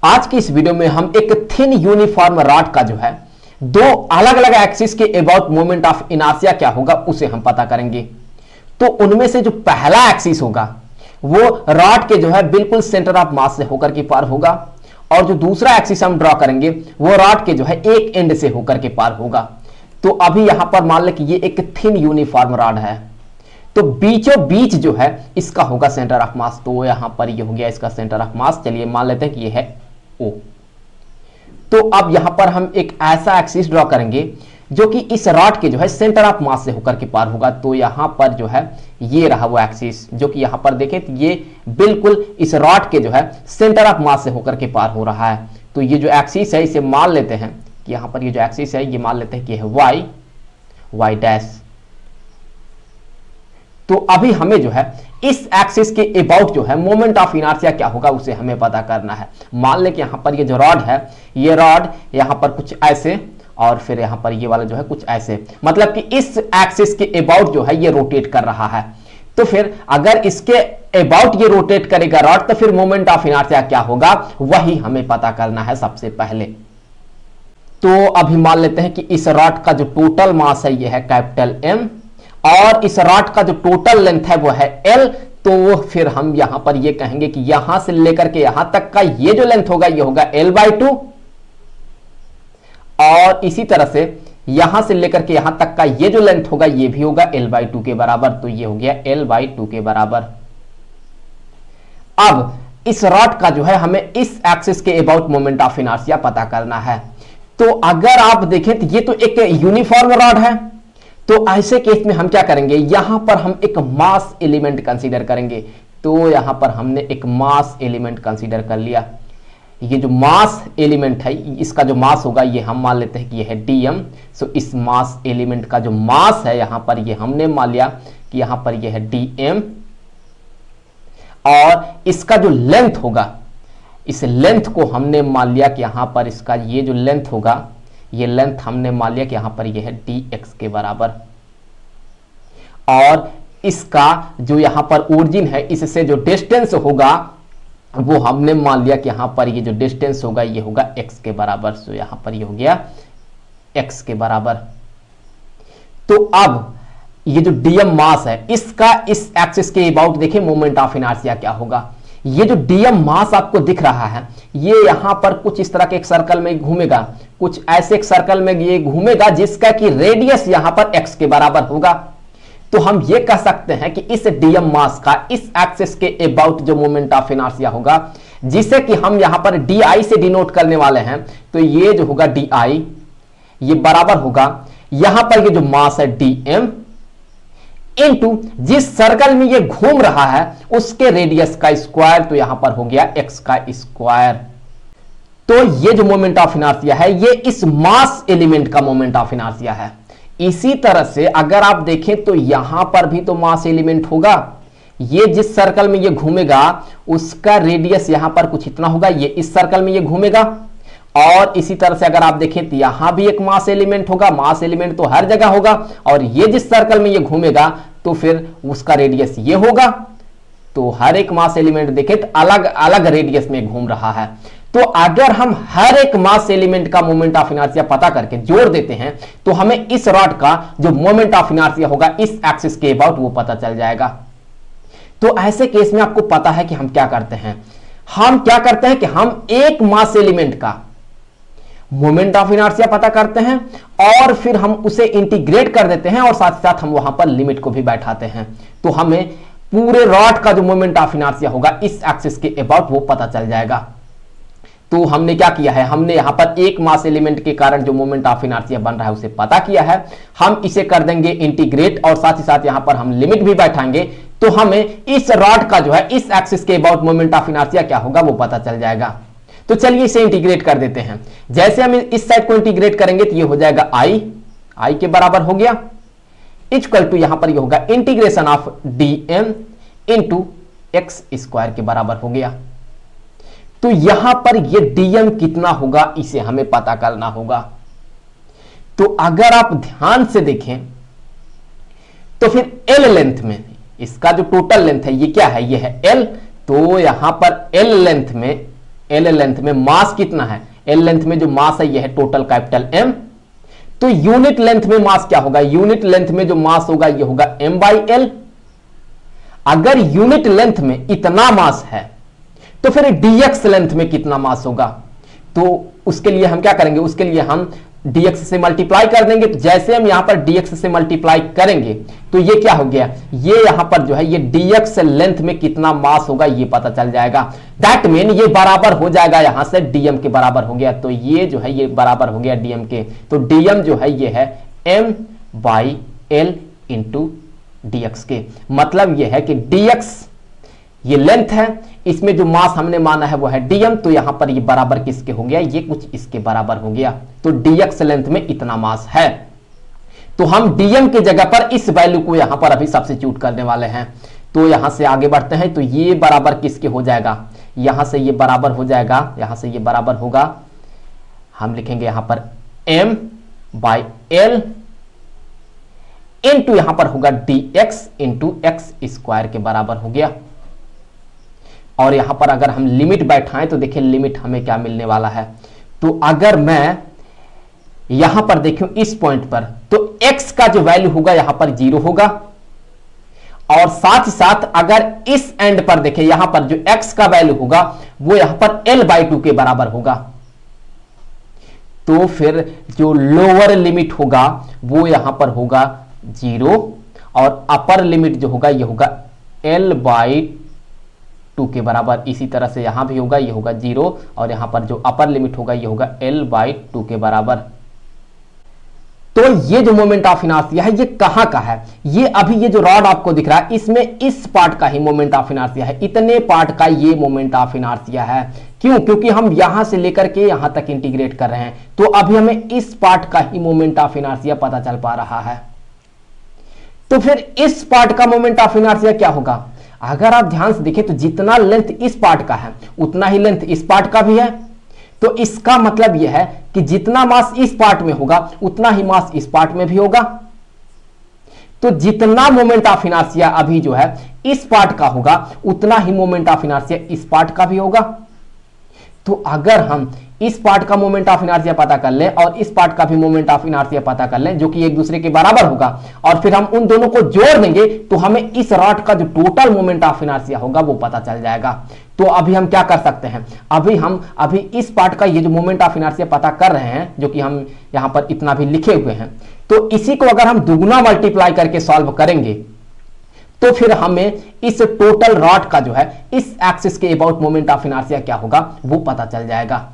आज की इस वीडियो में हम एक थिन यूनिफॉर्म रॉड का जो है दो अलग अलग एक्सिस के अबाउट मोमेंट ऑफ इनर्शिया क्या होगा उसे हम पता करेंगे। तो उनमें से जो पहला एक्सिस होगा वो रॉड के जो है बिल्कुल सेंटर ऑफ मास से होकर के पार होगा, और जो दूसरा एक्सिस हम ड्रॉ करेंगे वो रॉड के जो है एक एंड से होकर के पार होगा। तो अभी यहां पर मान लें कि ये एक थिन यूनिफॉर्म रॉड है, तो बीचों बीच जो है इसका होगा सेंटर ऑफ मास। तो यहां पर ये हो गया इसका सेंटर ऑफ मास। चलिए मान लेते हैं कि ये है O। तो अब यहां पर हम एक ऐसा एक्सिस ड्रॉ करेंगे जो कि इस रॉड के जो है सेंटर ऑफ मास से होकर के पार होगा। तो यहां पर जो है ये रहा वो एक्सिस जो कि यहां पर देखें तो ये बिल्कुल इस रॉड के जो है सेंटर ऑफ मास से होकर के पार हो रहा है। तो ये जो एक्सिस है इसे मान लेते हैं कि यहां पर ये जो एक्सिस है ये मान लेते हैं कि है y डैश। तो अभी हमें जो है इस एक्सिस के अबाउट जो है मोमेंट ऑफ इनर्शिया क्या होगा उसे हमें पता करना है। मान लें कि यहां पर ये जो रॉड है ये रॉड यहां पर कुछ ऐसे और फिर यहां पर ये वाला जो है कुछ ऐसे, मतलब कि इस एक्सिस के अबाउट जो है ये रोटेट कर रहा है। तो फिर अगर इसके अबाउट ये रोटेट करेगा रॉड तो फिर मोमेंट ऑफ इनर्शिया क्या होगा वही हमें पता करना है सबसे पहले। तो अभी मान लेते हैं कि इस रॉड का जो टोटल मास है ये है कैपिटल M और इस रॉड का जो टोटल लेंथ है वो है L। तो फिर हम यहां पर ये कहेंगे कि यहां से लेकर के यहां तक का ये जो लेंथ होगा ये होगा L/2 और इसी तरह से यहां से लेकर के यहां तक का ये जो लेंथ होगा ये भी होगा L/2 के बराबर। तो ये हो गया L/2 के बराबर। अब इस रॉड का जो है हमें इस एक्सिस के अबाउट मोमेंट ऑफ इनर्शिया पता करना है। तो अगर आप देखें तो ये तो एक यूनिफॉर्म रॉड है, तो ऐसे केस में हम क्या करेंगे यहां पर हम एक मास एलिमेंट कंसीडर करेंगे। तो यहां पर हमने एक मास एलिमेंट कंसीडर कर लिया। ये जो मास एलिमेंट है इसका जो मास होगा ये हम मान लेते हैं कि ये है dm। सो इस मास एलिमेंट का जो मास है यहां पर ये हमने मान लिया कि यहां पर ये है dm और इसका जो लेंथ होगा इस लेंथ को हमने मान लिया कि यहां पर इसका ये जो लेंथ होगा ये लेंथ हमने मान लिया कि यहां पर ये है dx के बराबर, और इसका जो यहां पर ओरिजिन है इससे जो डिस्टेंस होगा वो हमने मान लिया कि यहां पर ये जो डिस्टेंस होगा ये होगा x के बराबर। सो यहां पर ये हो गया x के बराबर। तो अब ये जो dm मास है इसका इस एक्सिस के अबाउट देखें मोमेंट ऑफ इनर्शिया क्या होगा। ये जो dm मास आपको दिख रहा है ये यहां पर कुछ इस तरह के एक सर्कल में घूमेगा, कुछ ऐसे एक सर्कल में ये घूमेगा जिसका कि रेडियस यहां पर x के बराबर होगा। तो हम ये कह सकते हैं कि इस dm मास का इस एक्सिस के अबाउट जो मोमेंट ऑफ इनर्शिया होगा जिसे कि हम यहां पर di से डिनोट करने वाले हैं, तो ये जो होगा di ये बराबर होगा यहां पर ये जो मास है dm इनटू जिस सर्कल में ये घूम रहा है उसके रेडियस का स्क्वायर। तो यहां पर हो गया x का स्क्वायर। तो ये जो मोमेंट ऑफ इनर्शिया है ये इस मास एलिमेंट का मोमेंट ऑफ इनर्शिया है। इसी तरह से अगर आप देखें तो यहां पर भी तो मास एलिमेंट होगा। ये जिस सर्कल में ये घूमेगा उसका रेडियस यहां पर कुछ इतना होगा, ये इस सर्कल में ये घूमेगा, और इसी तरह से अगर आप देखें तो यहां भी एक मास एलिमेंट होगा। मास एलिमेंट तो हर जगह होगा, और ये जिस सर्कल में ये घूमेगा तो फिर उसका रेडियस ये होगा। तो हर एक मास एलिमेंट देखें तो अलग अलग रेडियस में घूम रहा है। तो अगर हम हर एक मास एलिमेंट का मोमेंट ऑफ इनर्शिया पता करके जोड़ देते हैं तो हमें इस रॉड का जो मोमेंट ऑफ इनर्शिया होगा इस एक्सिस के अबाउट वो पता चल जाएगा। तो ऐसे केस में आपको पता है कि हम क्या करते हैं, कि हम एक मास एलिमेंट का मोमेंट ऑफ इनर्शिया पता करते हैं और फिर हम उसे इंटीग्रेट कर देते हैं और साथ साथ हम वहां पर लिमिट को भी बैठाते हैं। तो हमें पूरे रॉड का जो मोमेंट ऑफ इनर्शिया होगा इस एक्सिस के अबाउट वो पता चल जाएगा। तो हमने क्या किया है, हमने यहां पर एक मास एलिमेंट के कारण जो मोमेंट ऑफ इनर्शिया बन रहा है उसे पता किया है। हम इसे कर देंगे इंटीग्रेट और साथ ही साथ यहां पर हम लिमिट भी बैठाएंगे। तो हमें इस रॉड का जो है इस एक्सिस के अबाउट मोमेंट ऑफ इनर्शिया क्या होगा वो पता चल जाएगा। तो चलिए इसे इंटीग्रेट कर देते हैं। जैसे हम इस साइड को इंटीग्रेट करेंगे तो ये हो जाएगा i के बराबर हो गया, इक्वल टू यहां पर ये होगा integration of dm into x square के बराबर हो गया। तो यहां पर ये dm कितना होगा इसे हमें पता करना होगा। तो अगर आप ध्यान से देखें तो फिर L लेंथ में इसका जो टोटल लेंथ है ये क्या है, ये है L। तो यहां पर L लेंथ में एल लेंथ में मास कितना है, एल लेंथ में जो मास है यह है टोटल कैपिटल एम। तो यूनिट लेंथ में मास क्या होगा, यूनिट लेंथ में जो मास होगा यह होगा m बाई एल। अगर यूनिट लेंथ में इतना मास है तो फिर dx लेंथ में कितना मास होगा, तो उसके लिए हम क्या करेंगे, उसके लिए हम dx से मल्टीप्लाई कर देंगे। तो जैसे हम यहां पर dx से मल्टीप्लाई करेंगे तो ये क्या हो गया, ये यहां पर जो है ये dx लेंथ में कितना मास होगा ये पता चल जाएगा। दैट मीन ये बराबर हो जाएगा यहां से dm के बराबर हो गया। तो ये जो है ये बराबर हो गया dm के। तो dm जो है ये है m by L into dx के। मतलब ये है कि dx ये लेंथ है, इसमें जो मास हमने माना है वो है dm। तो यहां पर ये बराबर किसके हो गया, ये कुछ इसके बराबर हो गया। तो dx लेंथ में इतना मास है। तो हम dm की जगह पर इस वैल्यू को यहां पर अभी सब्स्टिट्यूट करने वाले हैं। तो यहां से आगे बढ़ते हैं। तो ये बराबर किसके हो जाएगा, यहां से ये बराबर हो जाएगा, यहां से ये बराबर होगा, हम लिखेंगे यहां पर m बाई एल इंटू यहां पर होगा dx इंटू एक्स स्क्वायर के बराबर हो गया। और यहां पर अगर हम लिमिट बैठाएं तो देखिए लिमिट हमें क्या मिलने वाला है। तो अगर मैं यहां पर देखूं इस पॉइंट पर, तो x का जो वैल्यू होगा यहां पर 0 होगा। और साथ ही साथ अगर इस एंड पर देखें, यहां पर जो x का वैल्यू होगा वो यहां पर l/2 के बराबर होगा। तो फिर जो लोअर लिमिट होगा वो यहां पर होगा 0 और अपर लिमिट जो होगा ये होगा l/2 के बराबर। इसी तरह से यहां भी होगा, ये होगा 0 और यहां पर जो अपर लिमिट होगा ये होगा l/2 के बराबर। तो ये जो मोमेंट ऑफ इनर्शिया है ये कहां का है, ये अभी ये जो रॉड आपको दिख रहा है इसमें इस पार्ट का ही मोमेंट ऑफ इनर्शिया है, इतने पार्ट का ये मोमेंट ऑफ इनर्शिया है। क्यों, क्योंकि हम यहां से लेकर के यहां तक इंटीग्रेट कर रहे हैं। तो अभी हमें इस पार्ट का ही मोमेंट ऑफ इनर्शिया पता चल पा रहा है। तो फिर इस पार्ट का मोमेंट ऑफ इनर्शिया क्या होगा, अगर आप ध्यान से देखें तो जितना लेंथ इस पार्ट का है उतना ही लेंथ इस पार्ट का भी है। तो इसका मतलब यह है कि जितना मास इस पार्ट में होगा उतना ही मास इस पार्ट में भी होगा। तो जितना मोमेंट ऑफ इनर्शिया अभी जो है इस पार्ट का होगा उतना ही मोमेंट ऑफ इनर्शिया इस पार्ट का भी होगा। तो अगर हम इस पार्ट का मोमेंट ऑफ इनर्शिया पता कर लें और इस पार्ट का भी मोमेंट ऑफ इनर्शिया पता कर लें जो कि एक दूसरे के बराबर होगा और फिर हम उन दोनों को जोड़ देंगे तो हमें इस रॉड का जो टोटल मोमेंट ऑफ इनर्शिया होगा वो पता चल जाएगा। तो अभी हम क्या कर सकते हैं, अभी इस पार्ट का ये जो मोमेंट ऑफ इनर्शिया पता कर रहे हैं जो कि हम यहां पर इतना भी लिखे हुए हैं, तो इसी को अगर हम दुगुना मल्टीप्लाई करके सॉल्व करेंगे तो फिर हमें इस टोटल रॉड का जो है इस एक्सिस के अबाउट मोमेंट ऑफ इनर्शिया क्या होगा वो पता चल जाएगा।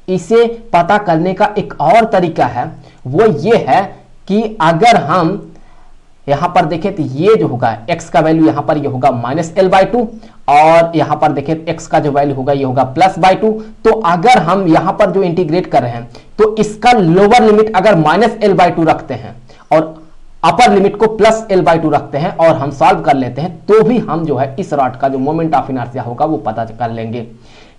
इसे पता करने का एक और तरीका है, वो ये है कि अगर हम यहां पर देखें तो ये जो होगा x का वैल्यू यहां पर ये होगा -l/2 और यहां पर देखें x का जो वैल्यू होगा ये होगा +/2। तो अगर हम यहां पर जो इंटीग्रेट कर रहे हैं तो इसका लोअर लिमिट अगर -l/2 रखते हैं और अपर लिमिट को +l/2 रखते हैं और हम सॉल्व कर लेते हैं तो भी हम जो है इस रॉड का जो मोमेंट ऑफ इनर्शिया होगा वो पता कर लेंगे।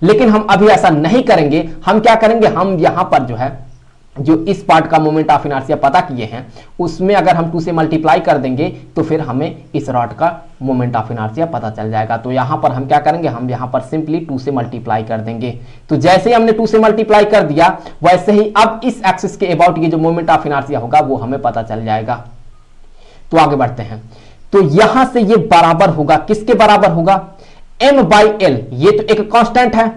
लेकिन हम अभी ऐसा नहीं करेंगे। हम क्या करेंगे, हम यहां पर जो है जो इस पार्ट का मोमेंट ऑफ इनर्शिया पता किए हैं उसमें अगर हम 2 से मल्टीप्लाई कर देंगे तो फिर हमें इस रॉड का मोमेंट ऑफ इनर्शिया पता चल जाएगा। तो यहां पर हम क्या करेंगे, हम यहां पर सिंपली 2 से मल्टीप्लाई कर देंगे। तो जैसे ही हमने 2 से मल्टीप्लाई कर दिया वैसे ही अब इस एक्सिस के अबाउट ये जो मोमेंट ऑफ इनर्शिया होगा वो हमें पता चल जाएगा। तो आगे बढ़ते हैं। तो यहां से ये बराबर होगा, किसके बराबर होगा, m/l। ये तो एक कांस्टेंट है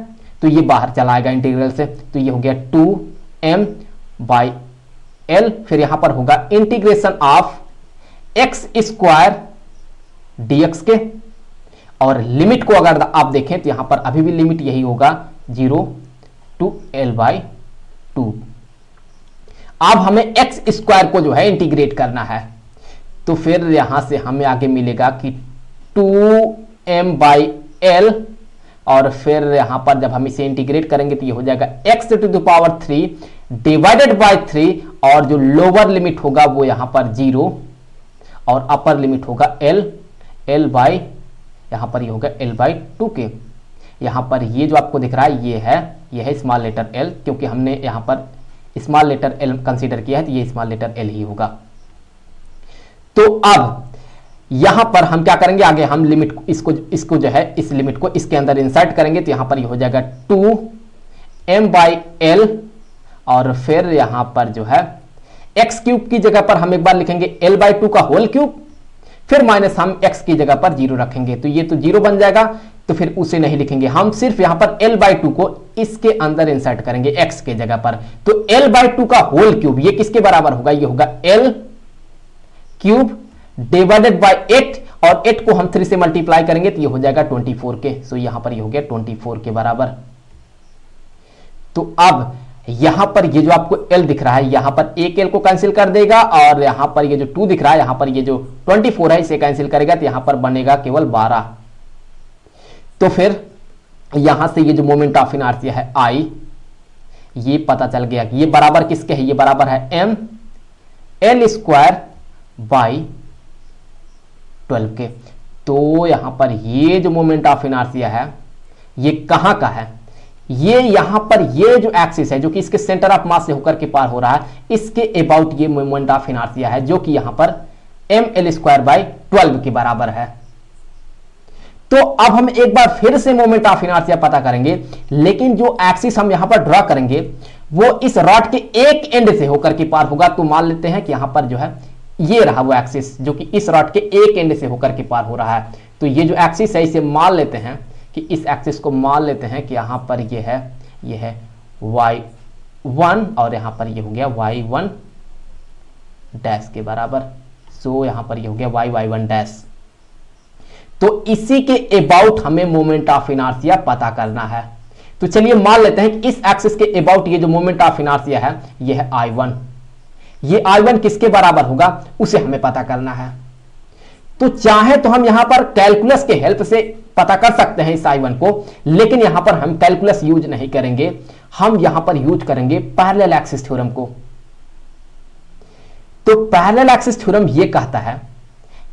तो ये बाहर चला आएगा इंटीग्रल से। तो ये हो गया 2m/l। फिर यहां पर होगा इंटीग्रेशन ऑफ x² dx के। और लिमिट को अगर आप देखें तो यहां पर अभी भी लिमिट यही होगा 0 to l/2। अब हमें x² को जो है इंटीग्रेट करना है। तो फिर यहां से हमें आगे मिलेगा कि 2m/l और फिर यहां पर जब हम इसे इंटीग्रेट करेंगे तो ये हो जाएगा x³ डिवाइडेड बाय 3 और जो लोअर लिमिट होगा वो यहां पर 0 और अपर लिमिट होगा l यहां पर ये होगा l/2 के। यहां पर ये जो आपको दिख रहा है ये है स्मॉल लेटर l, क्योंकि हमने यहां पर स्मॉल लेटर l कंसीडर किया है तो ये स्मॉल लेटर l ही होगा। तो अब यहां पर हम क्या करेंगे, आगे हम लिमिट इसको जो है इस लिमिट को इसके अंदर इंसर्ट करेंगे, तो यहां पर ये हो जाएगा 2m/l, और फिर यहां पर जो है एक्स क्यूब की जगह पर हम एक बार लिखेंगे l/2 का होल क्यूब, फिर माइनस हम x की जगह पर 0 रखेंगे, तो ये तो 0 बन जाएगा, तो फिर उसे नहीं लिखेंगे, हम सिर्फ यहां पर l/2 को इसके अंदर इंसर्ट करेंगे x के जगह पर, तो l/2 का होल क्यूब ये किसके बराबर होगा, ये होगा l क्यूब डिवाइडेड बाय 8, और 8 को हम 3 से मल्टीप्लाई करेंगे तो ये हो जाएगा 24 के, सो यहां पर ये हो गया 24 के बराबर। तो अब यहां पर ये जो आपको l दिख रहा है, यहां पर एक l को कैंसिल कर देगा, और यहां पर ये जो 2 दिख रहा है, यहां पर ये जो 24 है इसे कैंसिल करेगा, तो यहां पर बनेगा केवल 12। तो फिर यहां से ये जो मोमेंट ऑफ इनर्शिया है I, ये पता चल गया कि ये बराबर किसके है, ये बराबर है mL²/12 के। तो यहां पर ये जो मोमेंट ऑफ इनर्शिया है ये कहां का है, ये यहां पर ये जो एक्सिस है जो कि इसके सेंटर ऑफ मास से होकर के पार हो रहा है, इसके अबाउट ये मोमेंट ऑफ इनर्शिया है, जो कि यहां पर mL²/12 के बराबर है। तो अब हम एक बार फिर से मोमेंट ऑफ इनर्शिया पता करेंगे, लेकिन जो एक्सिस हम यहां पर ड्रॉ करेंगे वो इस रॉड के एक एंड से होकर के पार होगा। तो मान लेते हैं कि यहां पर जो है ये रहा वो एक्सिस जो कि इस रॉड के एक एंड से होकर के पार हो रहा है। तो ये जो एक्सिस है इसे मान लेते हैं कि इस एक्सिस को मान लेते हैं कि यहां पर ये है y1, और यहां पर ये हो गया y1 डैश के बराबर। सो यहां पर ये हो गया y1 डैश। तो इसी के अबाउट हमें मोमेंट ऑफ इनर्शिया पता करना है। तो चलिए मान लेते हैं कि इस एक्सिस के अबाउट ये जो मोमेंट ऑफ इनर्शिया है ये है I1। ये I1 किसके बराबर होगा उसे हमें पता करना है। तो चाहे तो हम यहां पर कैलकुलस के हेल्प से पता कर सकते हैं इस I1 को, लेकिन यहां पर हम कैलकुलस यूज नहीं करेंगे, हम यहां पर यूज करेंगे पैरेलल एक्सिस थ्योरम को। तो पैरेलल एक्सिस थ्योरम ये कहता है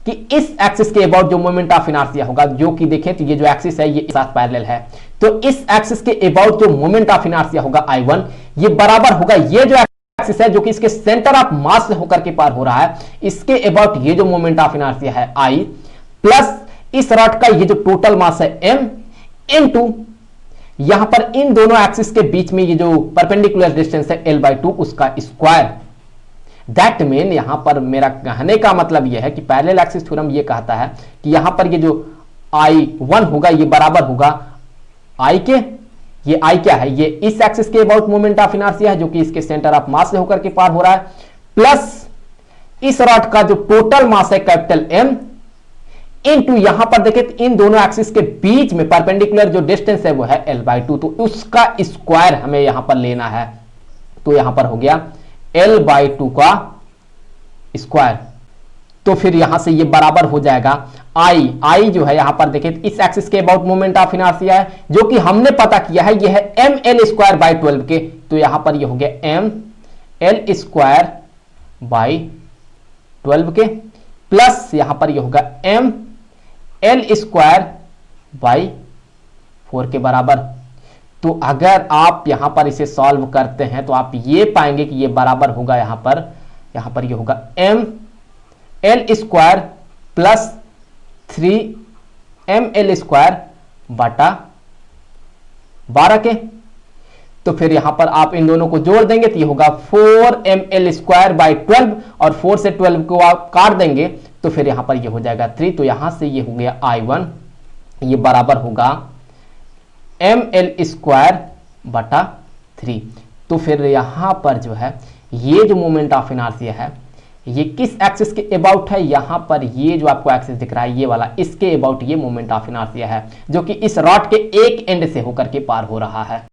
कि इस एक्सिस के अबाउट जो मोमेंट ऑफ इनर्शिया होगा, जो कि देखें तो ये जो एक्सिस है ये साथ पैरेलल है, तो इस एक्सिस के अबाउट जो मोमेंट ऑफ इनर्शिया होगा I1, ये बराबर होगा ये जो एक्सिस है जो कि इसके सेंटर ऑफ मास से होकर के पार हो रहा है, इसके अबाउट ये जो मोमेंट ऑफ इनर्शिया है I, प्लस इस रॉड का ये जो टोटल मास है m, इनटू यहां पर इन दोनों एक्सिस के बीच में ये जो परपेंडिकुलर डिस्टेंस है l/2 उसका स्क्वायर। दैट मीन यहां पर मेरा कहने का मतलब यह है कि पैरेलल एक्सिस थ्योरम ये कहता है कि यहां पर ये जो I1 होगा ये बराबर होगा I के, ये I क्या है, ये इस एक्सिस के अबाउट मोमेंट ऑफ इनर्शिया है जो कि इसके सेंटर ऑफ मास से होकर के पार हो रहा है, प्लस इस रॉड का जो टोटल मास है कैपिटल M, इनटू यहां पर देखें तो इन दोनों एक्सिस के बीच में परपेंडिकुलर जो डिस्टेंस है वो है l/2, तो उसका स्क्वायर हमें यहां पर लेना है। तो यहां पर हो गया l/2 का स्क्वायर। तो फिर यहां से ये बराबर हो जाएगा I जो है यहां पर देखें इस एक्सिस के अबाउट मोमेंट ऑफ इनर्शिया है जो कि हमने पता किया है ये है mL²/12 के। तो यहां पर ये हो गया mL²/12 के, प्लस यहां पर ये होगा mL²/4 के बराबर। तो अगर आप यहां पर इसे सॉल्व करते हैं तो आप ये पाएंगे कि ये बराबर होगा यहां पर ये होगा mL²+3mL²/12 के। तो फिर यहां पर आप इन दोनों को जोड़ देंगे तो ये होगा 4mL²/12, और 4 से 12 को आप काट देंगे तो फिर यहां पर ये हो जाएगा 3। तो यहां से ये हो गया I1, ये बराबर होगा mL²/3। तो फिर यहां पर जो है ये जो मोमेंट ऑफ इनर्शिया है ये किस एक्सिस के अबाउट है, यहां पर ये जो आपको एक्सिस दिख रहा है ये वाला, इसके अबाउट ये मोमेंट ऑफ इनर्शिया है जो कि इस रॉड के एक एंड से होकर के पार हो रहा है।